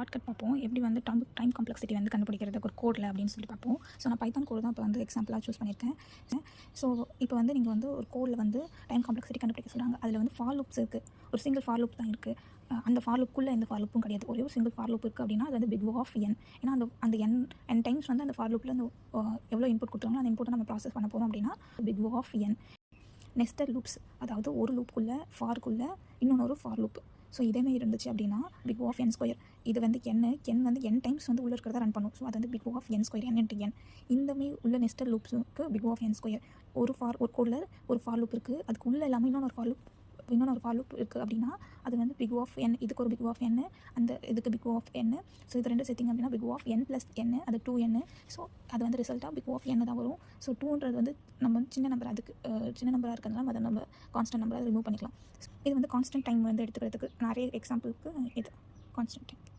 Shortcut பார்ப்போம். எப்படி வந்து டைம் காம்ப்ளெக்சிட்டி வந்து கண்டுபிடிக்கிறது ஒரு கோடில் அப்படின்னு சொல்லி பார்ப்போம். ஸோ நான் பைத்தான் கோடு தான் இப்போ வந்து எக்ஸாம்பிளாக சூஸ் பண்ணியிருக்கேன். ஸோ இப்போ வந்து நீங்கள் வந்து ஒரு கோடில் வந்து டைம் காம்ப்ளெக்சிட்டி கண்டுபிடிக்க சொல்கிறாங்க. அதில் வந்து ஃபார் லூப்ஸ் இருக்குது. ஒரு சிங்கிள் ஃபார் லூப் தான் இருக்குது. அந்த ஃபார் லூப்புக்குள்ளே எந்த ஃபார் லூப்பும் கிடையாது. ஒரே ஒரு சிங்கிள் ஃபார் லூப் இருக்குது அப்படின்னா அது வந்து பிக் ஆஃப் என். ஏன்னா அந்த என் டைம்ஸ் வந்து அந்த ஃபார் லூப்பில் அந்த எவ்வளோ இன்புட் கொடுத்துருவாங்களோ அந்த இன்புட்டை நம்ம ப்ராசஸ் பண்ண போகிறோம் அப்படின்னா big of N. Nested loops, அதாவது ஒரு லூப்புக்குள்ளே ஃபார்க்குள்ளே இன்னொன்று ஃபார் லூப். ஸோ இதேமாதிரி இருந்துச்சு அப்படின்னா பிக் ஆஃப் என் ஸ்கொயர். இது வந்து என் வந்து என் டைம்ஸ் வந்து உள்ளே இருக்கிறத ரன் பண்ணும். ஸோ அது வந்து big of n square n into n. இந்தமாரி உள்ள நெஸ்டட் லூப்ஸுக்கு பிக் ஆஃப் என் ஸ்கொயர். ஒரு கோடில் ஒரு ஃபார் லூப் இருக்குது, அதுக்கு உள்ளே இல்லாமல் இன்னொரு ஃபார் லூப் இருக்குது அப்படின்னா அது வந்து பிக் ஆஃப் என். இதுக்கு ஒரு பிக் ஆஃப் என், அந்த இதுக்கு பிக் ஆஃப் என். ஸோ இது ரெண்டு செட்டிங் அப்படின்னா big of n plus n, அது 2n. ஸோ அது வந்து ரிசல்ட்டாக பிக் ஆஃப் என் தான் வரும். ஸோ 2ன்றது வந்து நம்ம சின்ன நம்பர், அதுக்கு சின்ன நம்பராக இருக்கிறதுனால அதை நம்ம கான்ஸ்டன்ட் நம்பரை ரிமூவ் பண்ணிக்கலாம். இது வந்து கான்ஸ்டன்ட் டைம் வந்து எடுத்துக்கிறதுக்கு நிறைய எக்ஸாம்பிளுக்கு இது கான்ஸ்டன்ட் டைம்.